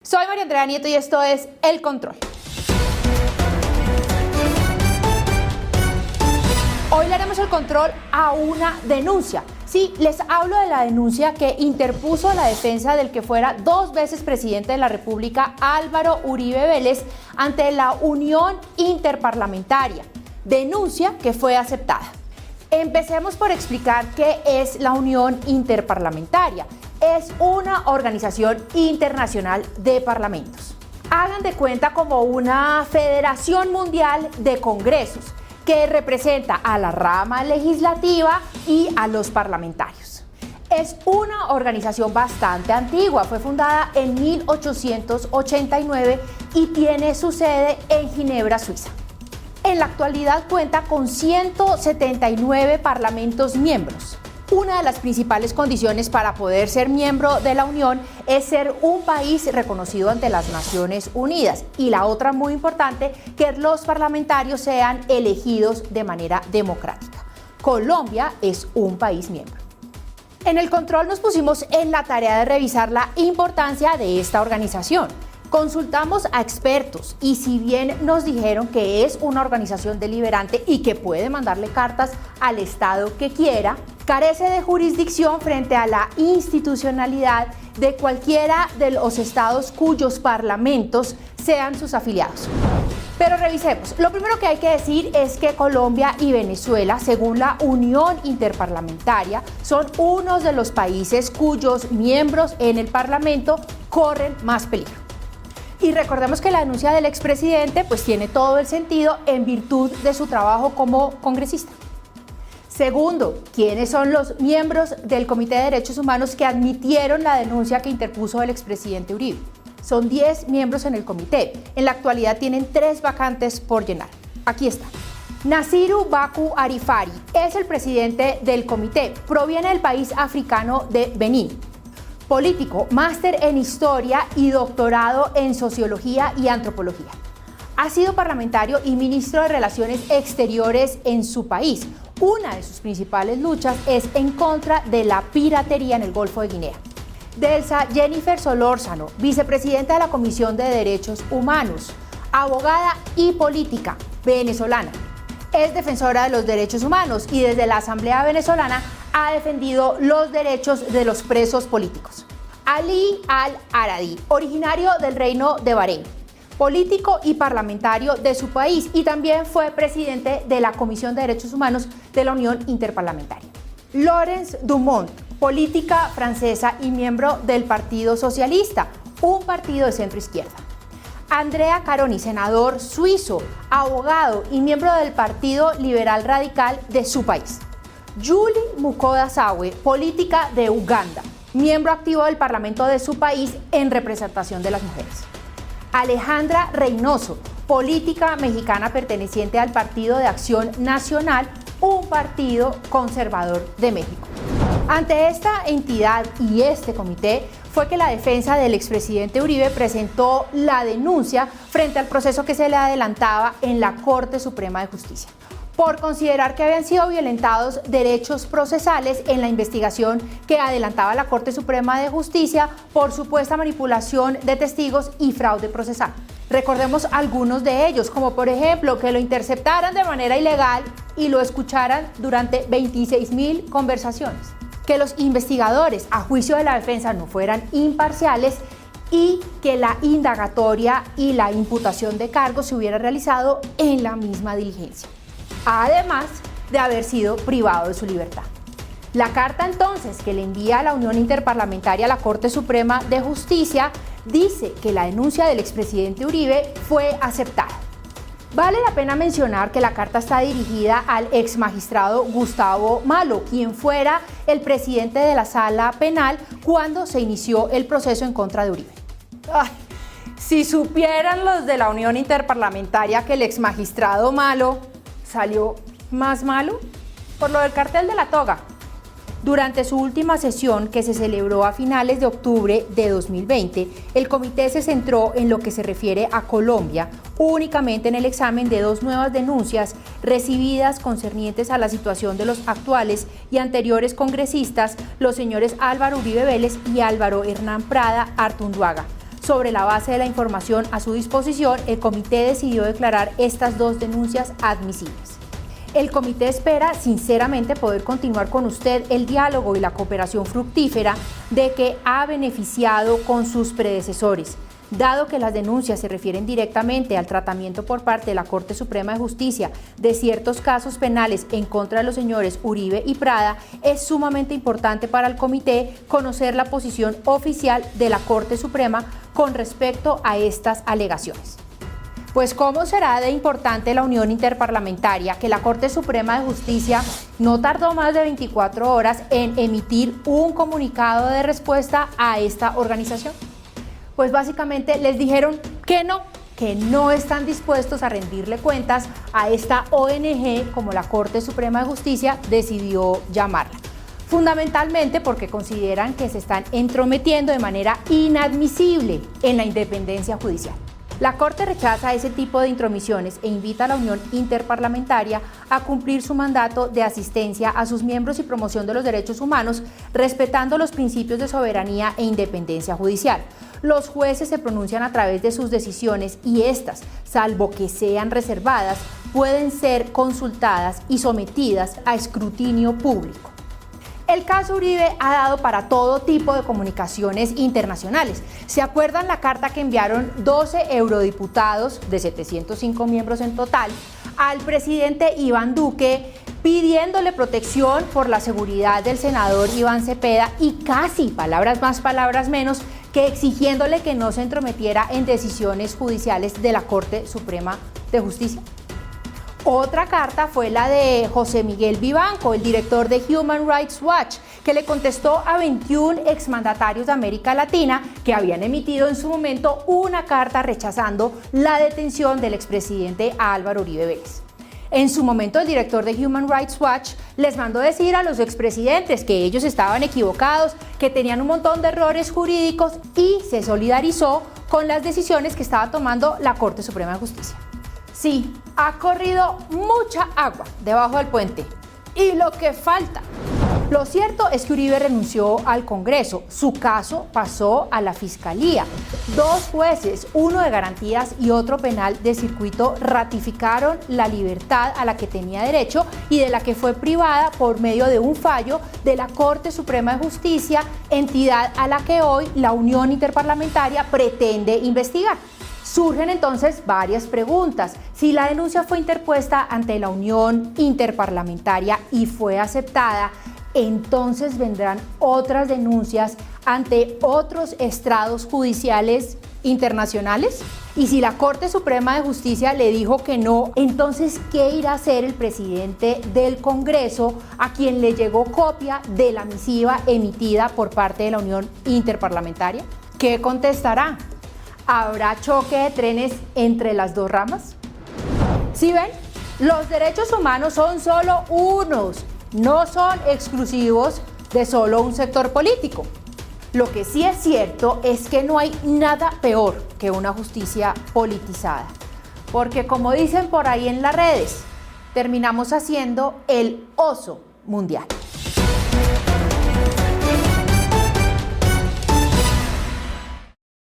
Soy María Andrea Nieto y esto es El Control. Hoy le haremos el control a una denuncia. Sí, les hablo de la denuncia que interpuso la defensa del que fuera 2 veces presidente de la República, Álvaro Uribe Vélez, ante la Unión Interparlamentaria. Denuncia que fue aceptada. Empecemos por explicar qué es la Unión Interparlamentaria. Es una organización internacional de parlamentos. Hagan de cuenta como una federación mundial de congresos que representa a la rama legislativa y a los parlamentarios. Es una organización bastante antigua, fue fundada en 1889 y tiene su sede en Ginebra, Suiza. En la actualidad cuenta con 179 parlamentos miembros. Una de las principales condiciones para poder ser miembro de la Unión es ser un país reconocido ante las Naciones Unidas. Y la otra muy importante, que los parlamentarios sean elegidos de manera democrática. Colombia es un país miembro. En el control nos pusimos en la tarea de revisar la importancia de esta organización. Consultamos a expertos y si bien nos dijeron que es una organización deliberante y que puede mandarle cartas al Estado que quiera, carece de jurisdicción frente a la institucionalidad de cualquiera de los estados cuyos parlamentos sean sus afiliados. Pero revisemos. Lo primero que hay que decir es que Colombia y Venezuela, según la Unión Interparlamentaria, son unos de los países cuyos miembros en el Parlamento corren más peligro. Y recordemos que la denuncia del expresidente pues tiene todo el sentido en virtud de su trabajo como congresista. Segundo, ¿quiénes son los miembros del Comité de Derechos Humanos que admitieron la denuncia que interpuso el expresidente Uribe? Son 10 miembros en el comité. En la actualidad tienen 3 vacantes por llenar. Aquí está. Nasiru Baku Arifari es el presidente del comité. Proviene del país africano de Benín. Político, máster en Historia y doctorado en Sociología y Antropología. Ha sido parlamentario y ministro de Relaciones Exteriores en su país. Una de sus principales luchas es en contra de la piratería en el Golfo de Guinea. Delsa Jennifer Solórzano, vicepresidenta de la Comisión de Derechos Humanos, abogada y política venezolana. Es defensora de los derechos humanos y desde la Asamblea Venezolana ha defendido los derechos de los presos políticos. Ali Al-Aradi, originario del Reino de Bahrein, político y parlamentario de su país y también fue presidente de la Comisión de Derechos Humanos de la Unión Interparlamentaria. Laurence Dumont, política francesa y miembro del Partido Socialista, un partido de centro izquierda. Andrea Caroni, senador suizo, abogado y miembro del Partido Liberal Radical de su país. Julie Mukoda Sawe, política de Uganda, miembro activo del Parlamento de su país en representación de las mujeres. Alejandra Reynoso, política mexicana perteneciente al Partido de Acción Nacional, un partido conservador de México. Ante esta entidad y este comité fue que la defensa del expresidente Uribe presentó la denuncia frente al proceso que se le adelantaba en la Corte Suprema de Justicia, por considerar que habían sido violentados derechos procesales en la investigación que adelantaba la Corte Suprema de Justicia por supuesta manipulación de testigos y fraude procesal. Recordemos algunos de ellos, como por ejemplo que lo interceptaran de manera ilegal y lo escucharan durante 26.000 conversaciones, que los investigadores, a juicio de la defensa, no fueran imparciales y que la indagatoria y la imputación de cargos se hubiera realizado en la misma diligencia, además de haber sido privado de su libertad. La carta entonces que le envía a la Unión Interparlamentaria a la Corte Suprema de Justicia dice que la denuncia del expresidente Uribe fue aceptada. Vale la pena mencionar que la carta está dirigida al ex magistrado Gustavo Malo, quien fuera el presidente de la Sala Penal cuando se inició el proceso en contra de Uribe. Ay, si supieran los de la Unión Interparlamentaria que el ex magistrado Malo salió más malo por lo del cartel de la toga. Durante su última sesión, que se celebró a finales de octubre de 2020, el comité se centró en lo que se refiere a Colombia, únicamente en el examen de 2 nuevas denuncias recibidas concernientes a la situación de los actuales y anteriores congresistas, los señores Álvaro Uribe Vélez y Álvaro Hernán Prada Artunduaga, Sobre la base de la información a su disposición, el comité decidió declarar estas dos denuncias admisibles. El comité espera sinceramente poder continuar con usted el diálogo y la cooperación fructífera de que ha beneficiado con sus predecesores. Dado que las denuncias se refieren directamente al tratamiento por parte de la Corte Suprema de Justicia de ciertos casos penales en contra de los señores Uribe y Prada, es sumamente importante para el comité conocer la posición oficial de la Corte Suprema con respecto a estas alegaciones. Pues cómo será de importante la unión interparlamentaria que la Corte Suprema de Justicia no tardó más de 24 horas en emitir un comunicado de respuesta a esta organización. Pues básicamente les dijeron que no están dispuestos a rendirle cuentas a esta ONG, como la Corte Suprema de Justicia decidió llamarla. Fundamentalmente porque consideran que se están entrometiendo de manera inadmisible en la independencia judicial. La Corte rechaza ese tipo de intromisiones e invita a la Unión Interparlamentaria a cumplir su mandato de asistencia a sus miembros y promoción de los derechos humanos, respetando los principios de soberanía e independencia judicial. Los jueces se pronuncian a través de sus decisiones y estas, salvo que sean reservadas, pueden ser consultadas y sometidas a escrutinio público. El caso Uribe ha dado para todo tipo de comunicaciones internacionales. ¿Se acuerdan la carta que enviaron 12 eurodiputados, de 705 miembros en total, al presidente Iván Duque, pidiéndole protección por la seguridad del senador Iván Cepeda y casi, palabras más, palabras menos, que exigiéndole que no se entrometiera en decisiones judiciales de la Corte Suprema de Justicia? Otra carta fue la de José Miguel Vivanco, el director de Human Rights Watch, que le contestó a 21 exmandatarios de América Latina que habían emitido en su momento una carta rechazando la detención del expresidente Álvaro Uribe Vélez. En su momento, el director de Human Rights Watch les mandó decir a los expresidentes que ellos estaban equivocados, que tenían un montón de errores jurídicos y se solidarizó con las decisiones que estaba tomando la Corte Suprema de Justicia. Sí, ha corrido mucha agua debajo del puente. Y lo que falta. Lo cierto es que Uribe renunció al Congreso. Su caso pasó a la Fiscalía. 2 jueces, uno de garantías y otro penal de circuito, ratificaron la libertad a la que tenía derecho y de la que fue privada por medio de un fallo de la Corte Suprema de Justicia, entidad a la que hoy la Unión Interparlamentaria pretende investigar. Surgen entonces varias preguntas. Si la denuncia fue interpuesta ante la Unión Interparlamentaria y fue aceptada, entonces vendrán otras denuncias ante otros estrados judiciales internacionales. Y si la Corte Suprema de Justicia le dijo que no, entonces ¿qué irá a hacer el presidente del Congreso, a quien le llegó copia de la misiva emitida por parte de la Unión Interparlamentaria? ¿Qué contestará? ¿Habrá choque de trenes entre las dos ramas? ¿Sí ven? Los derechos humanos son solo unos, no son exclusivos de solo un sector político. Lo que sí es cierto es que no hay nada peor que una justicia politizada, porque como dicen por ahí en las redes, terminamos haciendo el oso mundial.